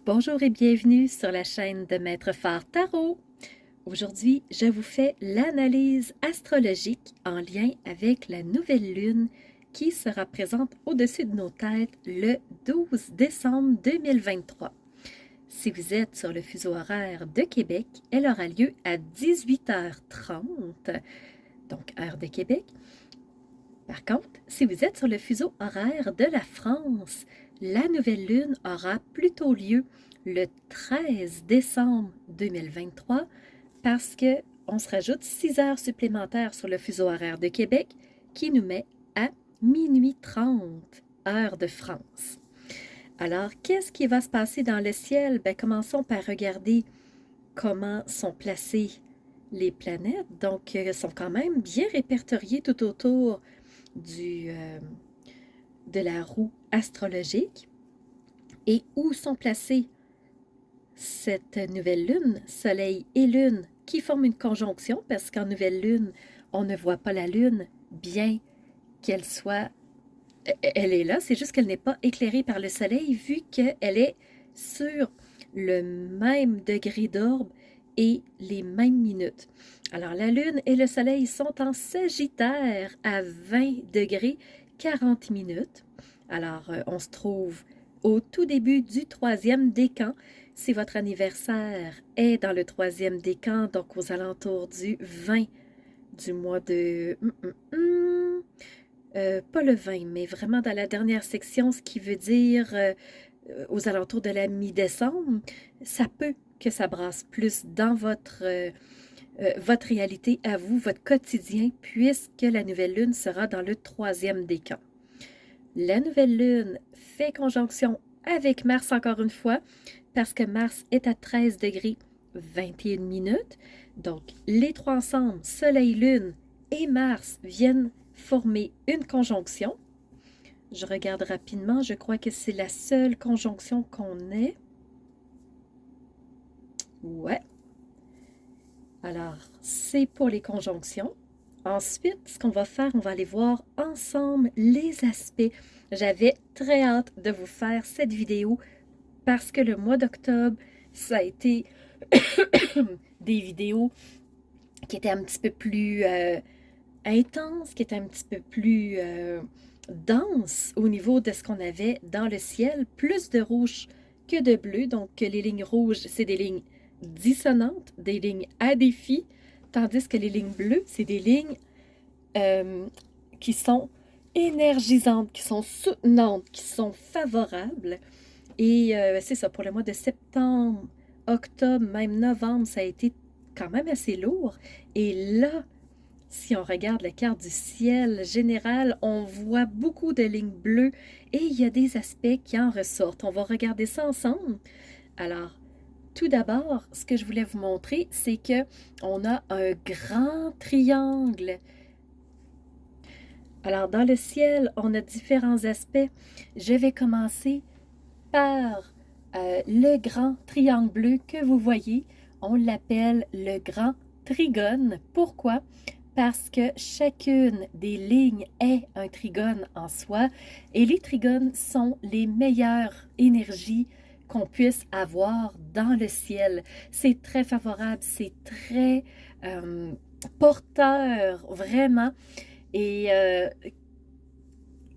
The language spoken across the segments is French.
Bonjour et bienvenue sur la chaîne de Maître Phare Tarot. Aujourd'hui, je vous fais l'analyse astrologique en lien avec la nouvelle lune qui sera présente au-dessus de nos têtes le 12 décembre 2023. Si vous êtes sur le fuseau horaire de Québec, elle aura lieu à 18h30, donc heure de Québec. Par contre, si vous êtes sur le fuseau horaire de la France, la nouvelle lune aura plutôt lieu le 13 décembre 2023 parce qu'on se rajoute 6 heures supplémentaires sur le fuseau horaire de Québec qui nous met à minuit 30, heure de France. Alors, qu'est-ce qui va se passer dans le ciel? Commençons par regarder comment sont placées les planètes. Donc, elles sont quand même bien répertoriées tout autour de la roue astrologique. Et où sont placées cette nouvelle lune, soleil et lune, qui forment une conjonction, parce qu'en nouvelle lune, on ne voit pas la lune, bien qu'elle soit... Elle est là, c'est juste qu'elle n'est pas éclairée par le soleil, vu qu'elle est sur le même degré d'orbe et les mêmes minutes. Alors, la lune et le soleil sont en Sagittaire à 20 degrés, 40 minutes. Alors, on se trouve au tout début du 3e décan. Si votre anniversaire est dans le 3e décan, donc aux alentours du 20 du mois de... pas le 20, mais vraiment dans la dernière section, ce qui veut dire aux alentours de la mi-décembre, ça peut que ça brasse plus dans votre réalité à vous, votre quotidien, puisque la nouvelle lune sera dans le 3e décan. La nouvelle lune fait conjonction avec Mars encore une fois, parce que Mars est à 13 degrés 21 minutes. Donc, les trois ensemble, Soleil, Lune et Mars, viennent former une conjonction. Je regarde rapidement, je crois que c'est la seule conjonction qu'on ait. Ouais. Alors, c'est pour les conjonctions. Ensuite, ce qu'on va faire, on va aller voir ensemble les aspects. J'avais très hâte de vous faire cette vidéo parce que le mois d'octobre, ça a été des vidéos qui étaient un petit peu plus intenses, qui étaient un petit peu plus denses au niveau de ce qu'on avait dans le ciel. Plus de rouge que de bleu. Donc, les lignes rouges, c'est des lignes dissonantes, des lignes à défi, tandis que les lignes bleues, c'est des lignes qui sont énergisantes, qui sont soutenantes, qui sont favorables. Et c'est ça, pour le mois de septembre, octobre, même novembre, ça a été quand même assez lourd. Et là, si on regarde la carte du ciel général, on voit beaucoup de lignes bleues et il y a des aspects qui en ressortent. On va regarder ça ensemble. Alors, tout d'abord, ce que je voulais vous montrer, c'est que on a un grand triangle. Alors, dans le ciel, on a différents aspects. Je vais commencer par le grand triangle bleu que vous voyez. On l'appelle le grand trigone. Pourquoi? Parce que chacune des lignes est un trigone en soi et les trigones sont les meilleures énergies qu'on puisse avoir dans le ciel. C'est très favorable, c'est très porteur, vraiment. Et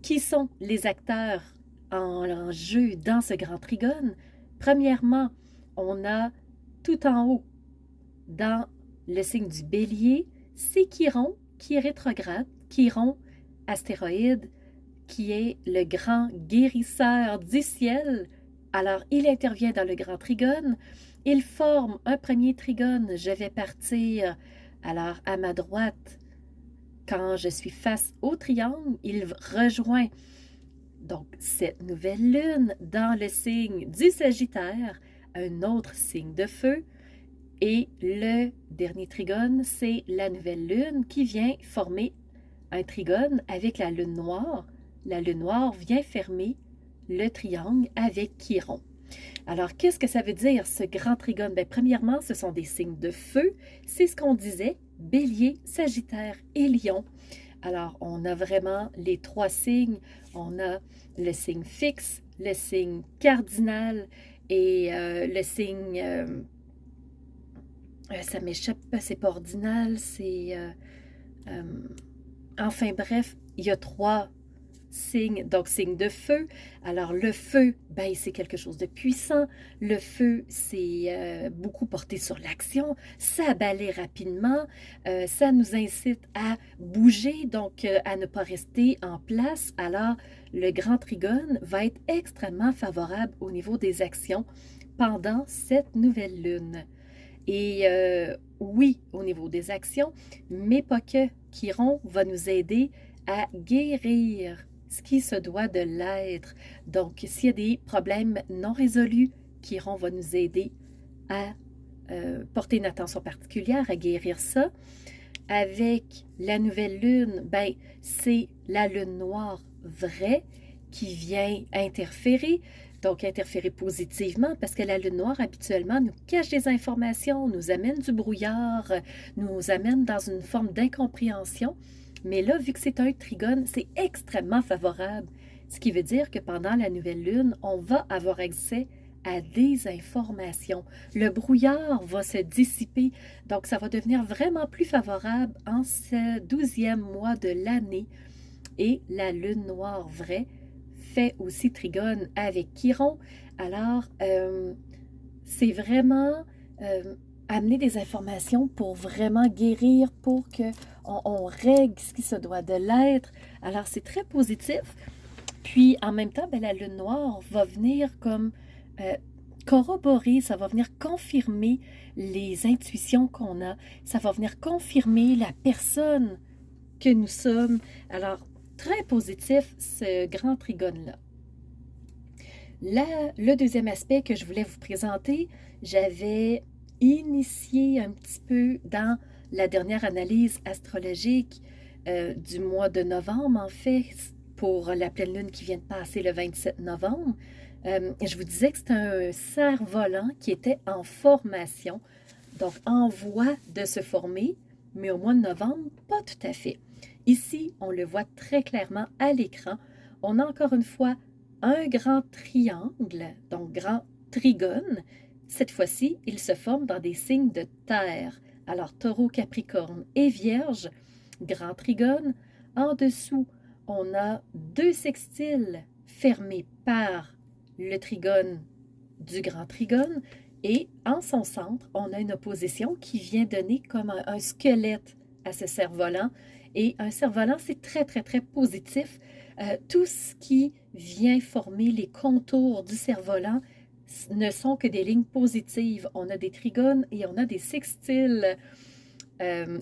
qui sont les acteurs en jeu dans ce grand trigone? Premièrement, on a tout en haut, dans le signe du bélier, c'est Chiron qui est rétrograde, Chiron, astéroïde, qui est le grand guérisseur du ciel. Alors, il intervient dans le grand trigone. Il forme un premier trigone. Je vais partir, alors, à ma droite. Quand je suis face au triangle, il rejoint donc cette nouvelle lune dans le signe du Sagittaire, un autre signe de feu. Et le dernier trigone, c'est la nouvelle lune qui vient former un trigone avec la lune noire. La lune noire vient fermer le triangle avec Chiron. Alors, qu'est-ce que ça veut dire, ce grand trigone? Premièrement, ce sont des signes de feu. C'est ce qu'on disait, Bélier, Sagittaire et Lion. Alors, on a vraiment les trois signes. On a le signe fixe, le signe cardinal Et le signe, ça m'échappe, c'est pas ordinal, c'est... euh, enfin bref, il y a 3 signes, donc signe de feu. Alors le feu, ben, c'est quelque chose de puissant. Le feu, c'est beaucoup porté sur l'action. Ça balaie rapidement. Ça nous incite à bouger, donc à ne pas rester en place. Alors le grand trigone va être extrêmement favorable au niveau des actions pendant cette nouvelle lune. Et oui, au niveau des actions, mais pas que. Chiron va nous aider à guérir ce qui se doit de l'être. Donc, s'il y a des problèmes non résolus, Chiron va nous aider à porter une attention particulière, à guérir ça. Avec la nouvelle lune, ben, c'est la lune noire vraie qui vient interférer, donc interférer positivement parce que la lune noire habituellement nous cache des informations, nous amène du brouillard, nous amène dans une forme d'incompréhension. Mais là, vu que c'est un trigone, c'est extrêmement favorable, ce qui veut dire que pendant la nouvelle lune, on va avoir accès à des informations. Le brouillard va se dissiper, donc ça va devenir vraiment plus favorable en ce 12e mois de l'année. Et la lune noire vraie fait aussi trigone avec Chiron. Alors, c'est vraiment amener des informations pour vraiment guérir, pour qu'on règle ce qui se doit de l'être. Alors, c'est très positif. Puis, en même temps, ben, la lune noire va venir comme corroborer, ça va venir confirmer les intuitions qu'on a. Ça va venir confirmer la personne que nous sommes. Alors, très positif, ce grand trigone-là. Là, le deuxième aspect que je voulais vous présenter, j'avais initié un petit peu dans la dernière analyse astrologique du mois de novembre, en fait, pour la pleine lune qui vient de passer le 27 novembre. Je vous disais que c'était un cerf-volant qui était en formation, donc en voie de se former, mais au mois de novembre, pas tout à fait. Ici, on le voit très clairement à l'écran. On a encore une fois un grand triangle, donc grand trigone. Cette fois-ci, il se forme dans des signes de terre. Alors, taureau, capricorne et vierge, grand trigone. En dessous, on a 2 sextiles fermés par le trigone du grand trigone. Et en son centre, on a une opposition qui vient donner comme un squelette à ce cerf-volant. Et un cerf-volant, c'est très, très, très positif. Tout ce qui vient former les contours du cerf-volant ne sont que des lignes positives. On a des trigones et on a des sextiles.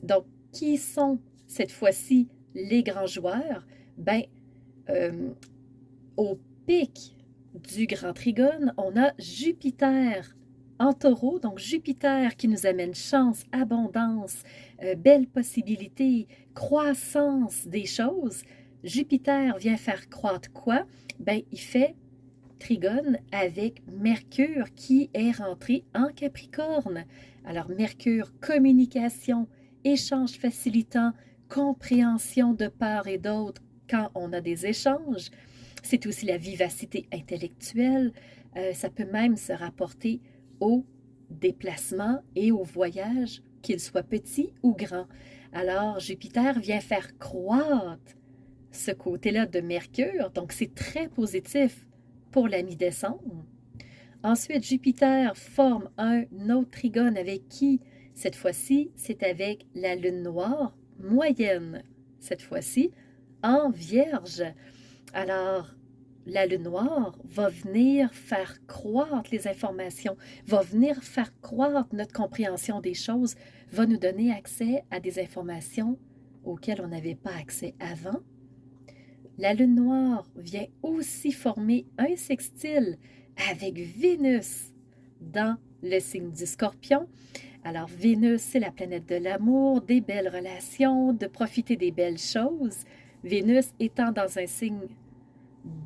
Donc, qui sont cette fois-ci les grands joueurs? Ben, au pic du grand trigone, on a Jupiter en taureau, donc Jupiter qui nous amène chance, abondance, belles possibilités, croissance des choses. Jupiter vient faire croître quoi? Ben, il fait trigone avec Mercure qui est rentré en Capricorne. Alors, Mercure, communication, échange facilitant, compréhension de part et d'autre quand on a des échanges. C'est aussi la vivacité intellectuelle. Ça peut même se rapporter aux déplacements et aux voyages, qu'ils soient petits ou grands. Alors, Jupiter vient faire croître ce côté-là de Mercure, donc c'est très positif pour la mi-décembre. Ensuite, Jupiter forme un autre trigone avec qui, cette fois-ci, c'est avec la lune noire moyenne, cette fois-ci, en Vierge. Alors, la lune noire va venir faire croître les informations, va venir faire croître notre compréhension des choses, va nous donner accès à des informations auxquelles on n'avait pas accès avant. La lune noire vient aussi former un sextile avec Vénus dans le signe du Scorpion. Alors, Vénus, c'est la planète de l'amour, des belles relations, de profiter des belles choses. Vénus étant dans un signe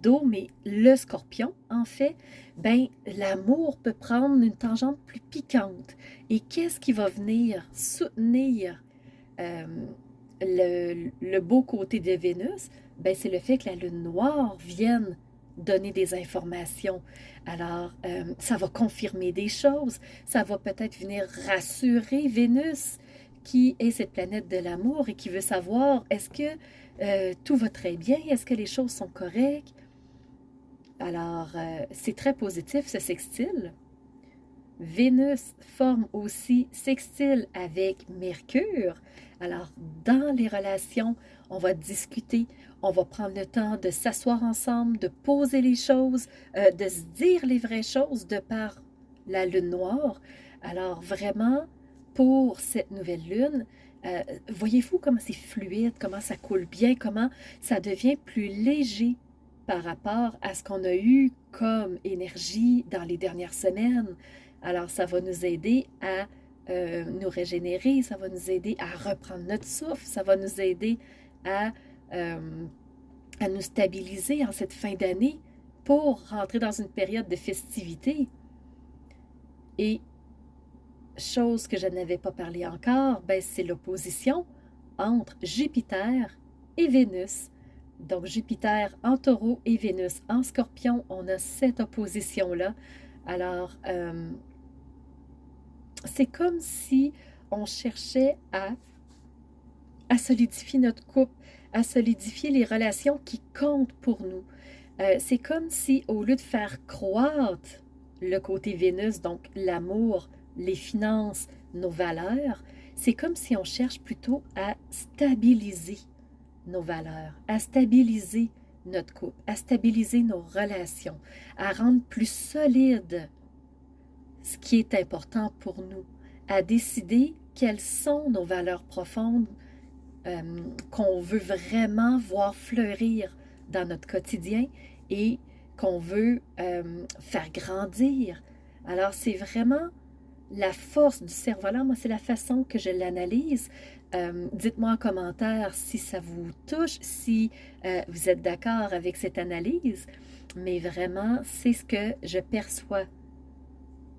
d'eau, mais le Scorpion, en fait, ben, l'amour peut prendre une tangente plus piquante. Et qu'est-ce qui va venir soutenir le beau côté de Vénus? Ben, c'est le fait que la lune noire vienne donner des informations. Alors, ça va confirmer des choses, ça va peut-être venir rassurer Vénus, qui est cette planète de l'amour et qui veut savoir, est-ce que tout va très bien? Est-ce que les choses sont correctes? Alors, c'est très positif ce sextile. Vénus forme aussi sextile avec Mercure. Alors, dans les relations, on va discuter, on va prendre le temps de s'asseoir ensemble, de poser les choses, de se dire les vraies choses de par la lune noire. Alors, vraiment, pour cette nouvelle lune, voyez-vous comment c'est fluide, comment ça coule bien, comment ça devient plus léger par rapport à ce qu'on a eu comme énergie dans les dernières semaines. Alors, ça va nous aider à nous régénérer, ça va nous aider à reprendre notre souffle, ça va nous aider à nous stabiliser en cette fin d'année pour rentrer dans une période de festivité. Et chose que je n'avais pas parlé encore, ben, c'est l'opposition entre Jupiter et Vénus. Donc, Jupiter en taureau et Vénus en scorpion, on a cette opposition-là. Alors, c'est comme si on cherchait à solidifier notre couple, à solidifier les relations qui comptent pour nous. C'est comme si, au lieu de faire croître le côté Vénus, donc l'amour, les finances, nos valeurs, c'est comme si on cherche plutôt à stabiliser nos valeurs, à stabiliser notre couple, à stabiliser nos relations, à rendre plus solide ce qui est important pour nous, à décider quelles sont nos valeurs profondes qu'on veut vraiment voir fleurir dans notre quotidien et qu'on veut faire grandir. Alors, c'est vraiment la force du cerf-volant. Moi, c'est la façon que je l'analyse. Dites-moi en commentaire si ça vous touche, si vous êtes d'accord avec cette analyse. Mais vraiment, c'est ce que je perçois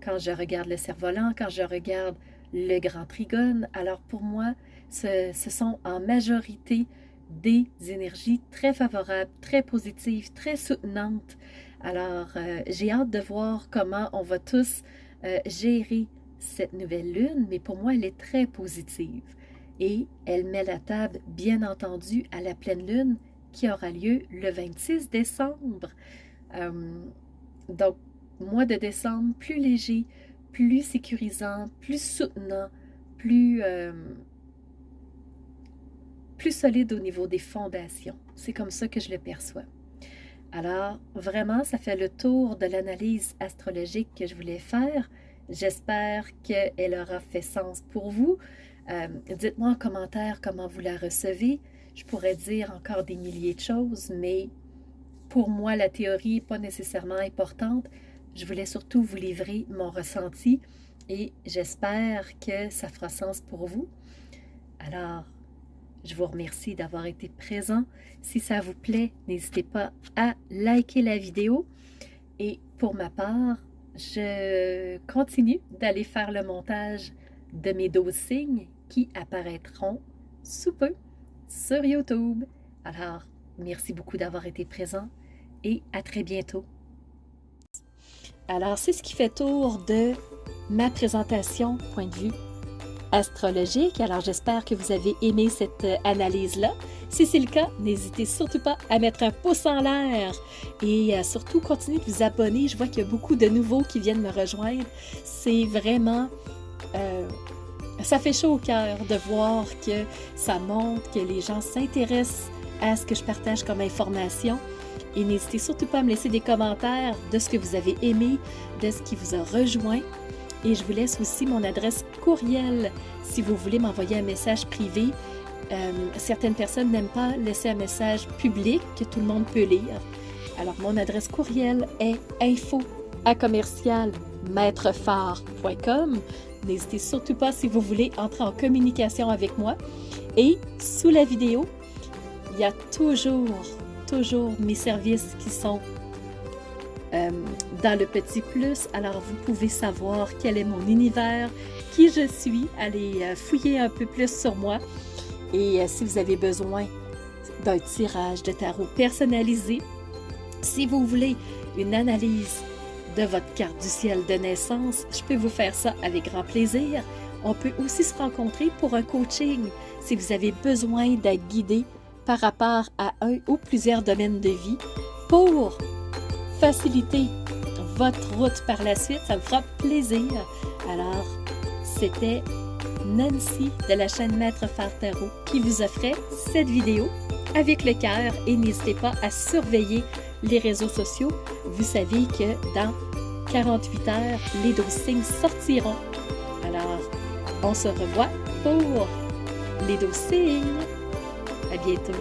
quand je regarde le cerf-volant, quand je regarde le grand trigone. Alors pour moi, ce sont en majorité des énergies très favorables, très positives, très soutenantes. Alors, j'ai hâte de voir comment on va tous gérer cette nouvelle lune, mais pour moi, elle est très positive. Et elle met la table, bien entendu, à la pleine lune qui aura lieu le 26 décembre. Donc, mois de décembre, plus léger, plus sécurisant, plus soutenant, plus solide au niveau des fondations. C'est comme ça que je le perçois. Alors, vraiment, ça fait le tour de l'analyse astrologique que je voulais faire. J'espère qu'elle aura fait sens pour vous. Dites-moi en commentaire comment vous la recevez. Je pourrais dire encore des milliers de choses, mais pour moi, la théorie n'est pas nécessairement importante. Je voulais surtout vous livrer mon ressenti et j'espère que ça fera sens pour vous. Alors, je vous remercie d'avoir été présent. Si ça vous plaît, n'hésitez pas à liker la vidéo. Et pour ma part, je continue d'aller faire le montage de mes 12 signes qui apparaîtront sous peu sur YouTube. Alors, merci beaucoup d'avoir été présent et à très bientôt. Alors, c'est ce qui fait tour de ma présentation point de vue astrologique. Alors, j'espère que vous avez aimé cette analyse-là. Si c'est le cas, n'hésitez surtout pas à mettre un pouce en l'air et surtout continuez de vous abonner. Je vois qu'il y a beaucoup de nouveaux qui viennent me rejoindre. C'est vraiment... ça fait chaud au cœur de voir que ça montre que les gens s'intéressent à ce que je partage comme information. Et n'hésitez surtout pas à me laisser des commentaires de ce que vous avez aimé, de ce qui vous a rejoint. Et je vous laisse aussi mon adresse courriel si vous voulez m'envoyer un message privé. Certaines personnes n'aiment pas laisser un message public que tout le monde peut lire. Alors, mon adresse courriel est info@commercialmaitrefort.com. N'hésitez surtout pas si vous voulez entrer en communication avec moi. Et sous la vidéo, il y a toujours mes services qui sont dans le petit plus. Alors, vous pouvez savoir quel est mon univers, qui je suis, allez fouiller un peu plus sur moi. Et si vous avez besoin d'un tirage de tarot personnalisé, Si vous voulez une analyse de votre carte du ciel de naissance, je peux vous faire ça avec grand plaisir. On peut aussi se rencontrer pour un coaching si vous avez besoin d'être guidé par rapport à un ou plusieurs domaines de vie pour faciliter votre route par la suite. Ça vous fera plaisir. Alors, c'était Nancy de la chaîne Maître Phare Tarot qui vous offrait cette vidéo avec le cœur et n'hésitez pas à surveiller les réseaux sociaux. Vous savez que dans 48 heures, les 12 signes sortiront. Alors, on se revoit pour les 12 signes. À bientôt.